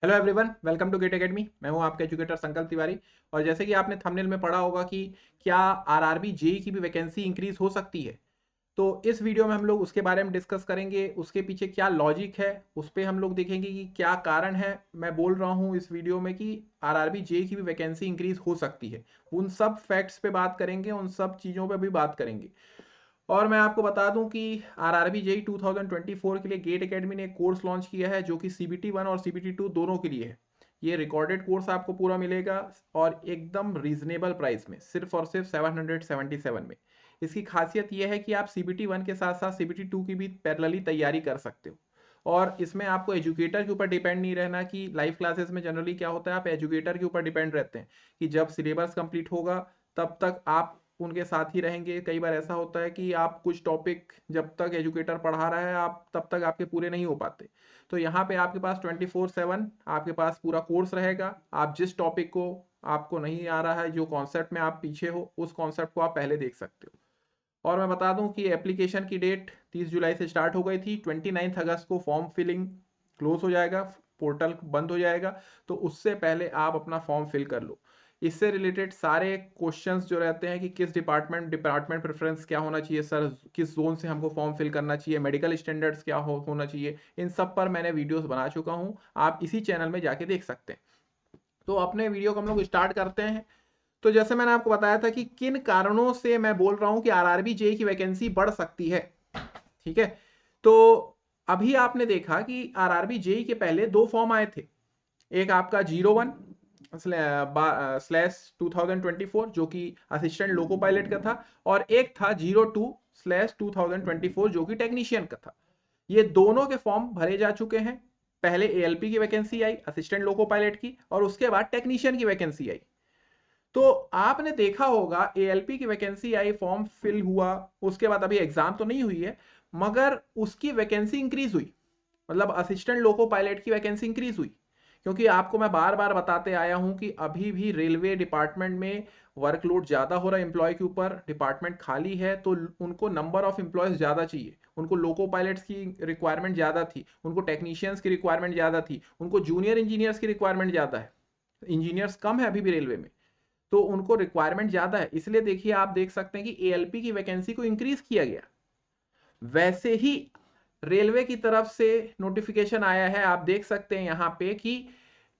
Hello everyone, welcome to GATE Academy. मैं हूं आपका एजुकेटर संकल्प तिवारी। और जैसे कि आपने थंबनेल में पढ़ा होगा कि क्या आरआरबी जेई की भी वैकेंसी इंक्रीज हो सकती है, तो इस वीडियो में हम लोग उसके बारे में डिस्कस करेंगे। उसके पीछे क्या लॉजिक है उस पर हम लोग देखेंगे कि क्या कारण है। मैं बोल रहा हूं इस वीडियो में कि आरआरबी जेई की भी वैकेंसी इंक्रीज हो सकती है। उन सब फैक्ट्स पे बात करेंगे, उन सब चीज़ों पे भी बात करेंगे। और मैं आपको बता दूं कि आरआरबी जेई 2024 के लिए गेट एकेडमी ने एक कोर्स लॉन्च किया है जो कि सीबीटी 1 और सीबीटी 2 दोनों के लिए है। ये रिकॉर्डेड कोर्स आपको पूरा मिलेगा और एकदम रीजनेबल प्राइस में, सिर्फ और सिर्फ 777 में। इसकी खासियत यह है कि आप सीबीटी 1 के साथ साथ सीबीटी 2 की भी पैरेलली तैयारी कर सकते हो। और इसमें आपको एजुकेटर के ऊपर डिपेंड नहीं रहना कि लाइव क्लासेस में जनरली क्या होता है, आप एजुकेटर के ऊपर डिपेंड रहते हैं कि जब सिलेबस कंप्लीट होगा तब तक आप उनके साथ ही रहेंगे। कई बार ऐसा होता है कि आप कुछ टॉपिक जब तक एजुकेटर पढ़ा रहा है आप तब तक आपके पूरे नहीं हो पाते। तो यहाँ पे आपके पास 24/7 आपके पास पूरा कोर्स रहेगा। आप जिस टॉपिक को आपको नहीं आ रहा है, जो कॉन्सेप्ट में आप पीछे हो, उस कॉन्सेप्ट को आप पहले देख सकते हो। और मैं बता दूं कि एप्लीकेशन की डेट 30 जुलाई से स्टार्ट हो गई थी। 29 अगस्त को फॉर्म फिलिंग क्लोज हो जाएगा, पोर्टल बंद हो जाएगा। तो उससे पहले आप अपना फॉर्म फिल कर लो। इससे रिलेटेड सारे क्वेश्चंस जो रहते हैं कि किस डिपार्टमेंट प्रेफरेंस क्या होना चाहिए सर, किस जोन से हमको फॉर्म फिल करना चाहिए, मेडिकल स्टैंडर्ड्स क्या होना चाहिए, इन सब पर मैंने वीडियोस बना चुका हूं। आप इसी चैनल में जाके देख सकते हैं। तो अपने वीडियो को हम लोग स्टार्ट करते हैं। तो जैसे मैंने आपको बताया था कि किन कारणों से मैं बोल रहा हूं कि आरआरबी जेई की वैकेंसी बढ़ सकती है। ठीक है। तो अभी आपने देखा कि आरआरबी जेई के पहले दो फॉर्म आए थे। एक आपका 01/2024 जो कि असिस्टेंट लोको पायलट का था, और एक था 02/2024 जो कि टेक्नीशियन का था। ये दोनों के फॉर्म भरे जा चुके हैं। पहले एएलपी की वैकेंसी आई असिस्टेंट लोको पायलट की, और उसके बाद टेक्नीशियन की वैकेंसी आई। तो आपने देखा होगा एएलपी की वैकेंसी आई, फॉर्म फिल हुआ, उसके बाद अभी एग्जाम तो नहीं हुई है, मगर उसकी वैकेंसी इंक्रीज हुई। मतलब असिस्टेंट लोको पायलट की वैकेंसी इंक्रीज हुई। क्योंकि आपको मैं बार बार बताते आया हूं कि अभी भी रेलवे डिपार्टमेंट में वर्कलोड ज्यादा हो रहा है, एम्प्लॉय के ऊपर, डिपार्टमेंट खाली है, तो उनको नंबर ऑफ एम्प्लॉयज ज्यादा चाहिए। उनको लोको पायलट्स की रिक्वायरमेंट ज्यादा थी, उनको टेक्नीशियंस की रिक्वायरमेंट ज्यादा थी, उनको जूनियर इंजीनियर्स की रिक्वायरमेंट ज्यादा है। इंजीनियर्स कम है अभी भी रेलवे में, तो उनको रिक्वायरमेंट ज्यादा है। इसलिए देखिए, आप देख सकते हैं कि एएलपी की वैकेंसी को इंक्रीज किया गया। वैसे ही रेलवे की तरफ से नोटिफिकेशन आया है, आप देख सकते हैं यहां पे कि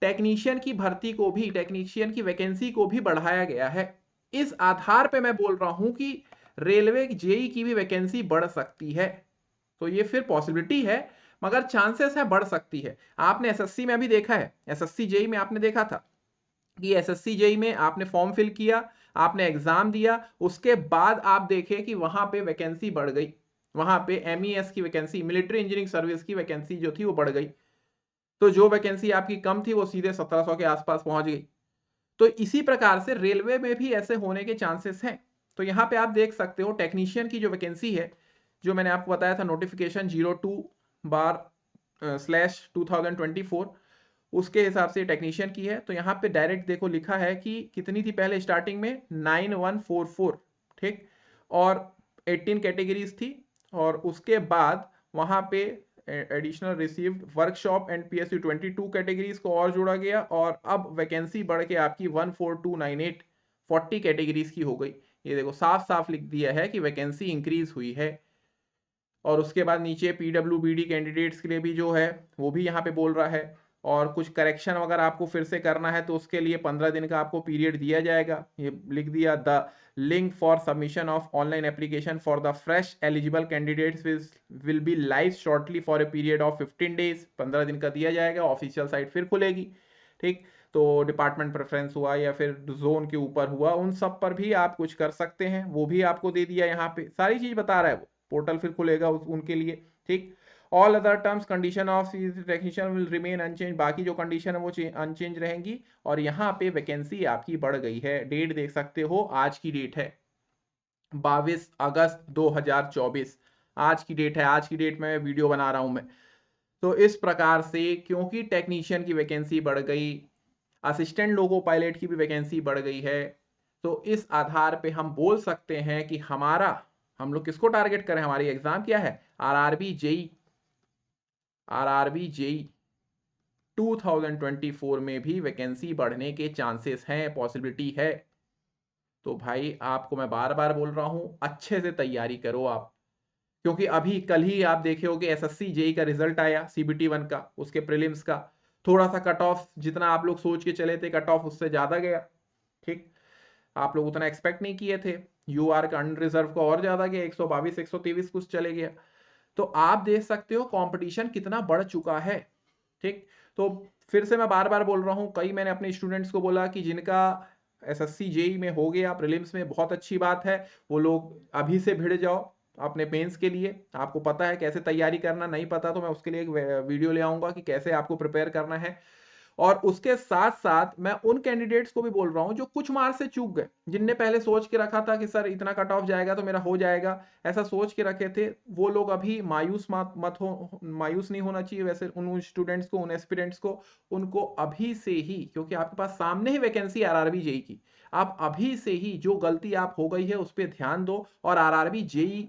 टेक्नीशियन की भर्ती को भी, टेक्नीशियन की वैकेंसी को भी बढ़ाया गया है। इस आधार पे मैं बोल रहा हूं कि रेलवे जेई की भी वैकेंसी बढ़ सकती है। तो ये फिर पॉसिबिलिटी है, मगर चांसेस है बढ़ सकती है। आपने एसएससी में भी देखा है, एसएससी जेई में आपने देखा था कि एसएससी जेई में आपने फॉर्म फिल किया, आपने एग्जाम दिया, उसके बाद आप देखें कि वहां पे वैकेंसी बढ़ गई। वहां पे एमईएस की वैकेंसी, मिलिट्री इंजीनियरिंग सर्विस की वैकेंसी जो थी वो बढ़ गई। तो जो वैकेंसी आपकी कम थी वो सीधे 1700 के आसपास पहुंच गई। तो इसी प्रकार से रेलवे में भी ऐसे होने के चांसेस हैं। तो यहां पे आप देख सकते हो टेक्नीशियन की जो वैकेंसी है, जो मैंने आपको बताया था नोटिफिकेशन 02//2024, उसके हिसाब से टेक्नीशियन की है। तो यहाँ पे डायरेक्ट देखो लिखा है कि कितनी थी पहले स्टार्टिंग में, 9144। ठीक। और 18 कैटेगरीज थी। और उसके बाद वहाँ पे additional received workshop and PSU 22 categories को और जोड़ा गया, और अब वैकेंसी बढ़ के आपकी 14298 40 कैटेगरीज की हो गई। ये देखो साफ साफ लिख दिया है कि वैकेंसी इंक्रीज हुई है। और उसके बाद नीचे पीडब्ल्यूबीडी कैंडिडेट्स के लिए भी जो है वो भी यहाँ पे बोल रहा है। और कुछ करेक्शन अगर आपको फिर से करना है तो उसके लिए 15 दिन का आपको पीरियड दिया जाएगा। ये लिख दिया, the link for submission of online application for the fresh eligible candidates will be live shortly for a period of 15 days. 15 दिन का दिया जाएगा, ऑफिशियल साइट फिर खुलेगी। ठीक। तो डिपार्टमेंट प्रेफरेंस हुआ या फिर जोन के ऊपर हुआ, उन सब पर भी आप कुछ कर सकते हैं, वो भी आपको दे दिया। यहाँ पे सारी चीज बता रहा है वो, पोर्टल फिर खुलेगा उनके लिए। ठीक। All other terms condition of technician will remain unchange, बाकी जो कंडीशन है वो अनचेंज रहेंगी। और यहाँ पे वैकेंसी आपकी बढ़ गई है। डेट देख सकते हो, आज की डेट है 22 अगस्त 2024। आज की डेट है, आज की डेट में वीडियो बना रहा हूं मैं। तो इस प्रकार से क्योंकि टेक्नीशियन की वैकेंसी बढ़ गई, असिस्टेंट लोको पायलट की भी वैकेंसी बढ़ गई है, तो इस आधार पे हम बोल सकते हैं कि हम लोग किसको टारगेट करें, हमारी एग्जाम क्या है, आरआरबी जेई। आरआरबी जेई 2024 में भी वैकेंसी बढ़ने के चांसेस हैं, पॉसिबिलिटी है। तो भाई आपको मैं बार बार बोल रहा हूं, अच्छे से तैयारी करो आप, क्योंकि अभी कल ही आप देखे होगे एसएससी जेई का रिजल्ट आया, सीबीटी 1 का, उसके प्रीलिम्स का। थोड़ा सा कट ऑफ, जितना आप लोग सोच के चले थे कट ऑफ, उससे ज्यादा गया। ठीक, आप लोग उतना एक्सपेक्ट नहीं किए थे। यूआर का अनरिजर्व का और ज्यादा गया, 122 123 कुछ चले गया। तो आप देख सकते हो कंपटीशन कितना बढ़ चुका है। ठीक, तो फिर से मैं बार बार बोल रहा हूं, कई मैंने अपने स्टूडेंट्स को बोला कि जिनका एसएससी जेई में हो गया, प्रीलिम्स में, बहुत अच्छी बात है, वो लोग अभी से भिड़ जाओ अपने पेन्स के लिए। आपको पता है कैसे तैयारी करना, नहीं पता तो मैं उसके लिए एक वीडियो ले आऊंगा कि कैसे आपको प्रिपेयर करना है। और उसके साथ साथ मैं उन कैंडिडेट्स को भी बोल रहा हूं जो कुछ मार्क से चूक गए, जिनने पहले सोच के रखा था कि सर इतना कट ऑफ जाएगा तो मेरा हो जाएगा, ऐसा सोच के रखे थे, वो लोग अभी मायूस मत हो, मायूस नहीं होना चाहिए। वैसे उन स्टूडेंट्स को, उन एस्पिरेंट्स को, उनको अभी से ही, क्योंकि आपके पास सामने ही वैकेंसी आरआरबी जेई की, आप अभी से ही जो गलती आप हो गई है उस पर ध्यान दो और आरआरबी जेई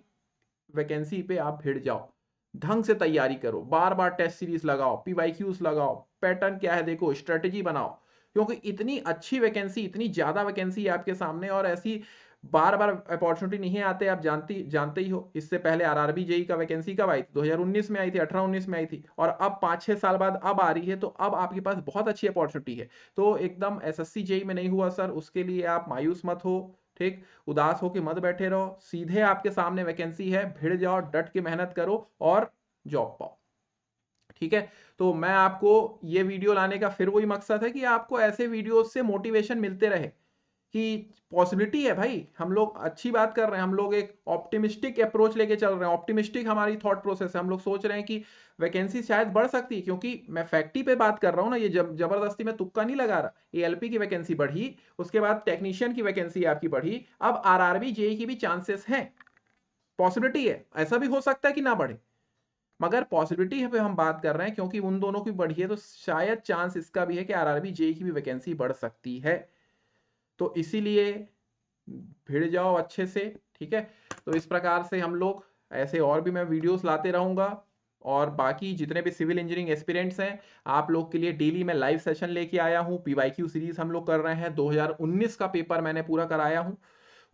वैकेंसी पे आप भिड़ जाओ। ढंग से तैयारी करो, बार बार टेस्ट सीरीज लगाओ, पीवाईक्यूज लगाओ, पैटर्न क्या है देखो, स्ट्रेटेजी बनाओ, क्योंकि इतनी अच्छी वैकेंसी, इतनी ज्यादा वैकेंसी है आपके सामने, और ऐसी बार बार अपॉर्चुनिटी नहीं आते, आप जानते ही हो। इससे पहले आरआरबी जेई का वैकेंसी कब आई थी? 2019 में आई थी, 18-19 में आई थी, और अब 5-6 साल बाद अब आ रही है। तो अब आपके पास बहुत अच्छी अपॉर्चुनिटी है। तो एकदम एसएससी जेई में नहीं हुआ सर, उसके लिए आप मायूस मत हो। ठीक, उदास होकर मत बैठे रहो, सीधे आपके सामने वैकेंसी है, भिड़ जाओ, डट के मेहनत करो और जॉब पाओ। ठीक है, तो मैं आपको ये वीडियो लाने का फिर वही मकसद है कि आपको ऐसे वीडियोस से मोटिवेशन मिलते रहे कि पॉसिबिलिटी है भाई, हम लोग अच्छी बात कर रहे हैं, हम लोग एक ऑप्टिमिस्टिक अप्रोच लेके चल रहे हैं, ऑप्टिमिस्टिक हमारी थॉट प्रोसेस है। हम लोग सोच रहे हैं कि वैकेंसी शायद बढ़ सकती है, क्योंकि मैं फैक्टी पे बात कर रहा हूं ना, ये जबरदस्ती में तुक्का नहीं लगा रहा। एएलपी की वैकेंसी बढ़ी, उसके बाद टेक्नीशियन की वैकेंसी आपकी बढ़ी, अब आरआरबी जेई की भी चांसेस हैं, पॉसिबिलिटी है। ऐसा भी हो सकता है कि ना बढ़े, मगर पॉसिबिलिटी पे हम बात कर रहे हैं, क्योंकि उन दोनों की बढ़ी है तो शायद चांस इसका भी है कि आरआरबी जेई की भी वैकेंसी बढ़ सकती है। तो इसीलिए भिड़ जाओ अच्छे से। ठीक है, तो इस प्रकार से हम लोग ऐसे और भी मैं वीडियोस लाते रहूंगा, और बाकी जितने भी सिविल इंजीनियरिंग एस्पिरेंट्स हैं, आप लोग के लिए डेली मैं लाइव सेशन लेके आया हूँ। पीवाईक्यू सीरीज हम लोग कर रहे हैं, 2019 का पेपर मैंने पूरा कराया हूँ।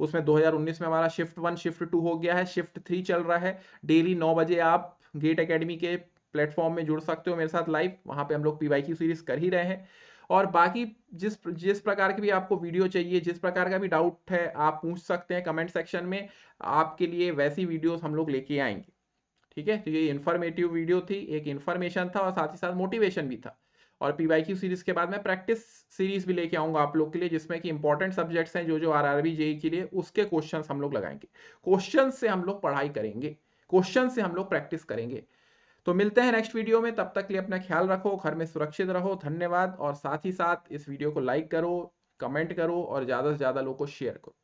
उसमें 2019 में हमारा शिफ्ट 1 शिफ्ट 2 हो गया है, शिफ्ट 3 चल रहा है। डेली 9 बजे आप गेट एकेडमी के प्लेटफॉर्म में जुड़ सकते हो मेरे साथ लाइव, वहां पे हम लोग पीवाईक्यू सीरीज कर ही रहे हैं। और बाकी जिस जिस प्रकार की भी आपको वीडियो चाहिए, जिस प्रकार का भी डाउट है, आप पूछ सकते हैं कमेंट सेक्शन में, आपके लिए वैसी वीडियोस हम लोग लेके आएंगे। ठीक है, तो ये इन्फॉर्मेटिव वीडियो थी, एक इन्फॉर्मेशन था और साथ ही साथ मोटिवेशन भी था। और पीवाईक्यू सीरीज के बाद मैं प्रैक्टिस सीरीज भी लेके आऊंगा आप लोग के लिए, जिसमें कि इंपॉर्टेंट सब्जेक्ट्स हैं जो जो आरआरबी जेई के लिए, उसके क्वेश्चंस हम लोग लगाएंगे। क्वेश्चन से हम लोग पढ़ाई करेंगे, क्वेश्चन से हम लोग प्रैक्टिस करेंगे। तो मिलते हैं नेक्स्ट वीडियो में, तब तक के लिए अपना ख्याल रखो, घर में सुरक्षित रहो, धन्यवाद। और साथ ही साथ इस वीडियो को लाइक करो, कमेंट करो और ज़्यादा से ज़्यादा लोगों को शेयर करो।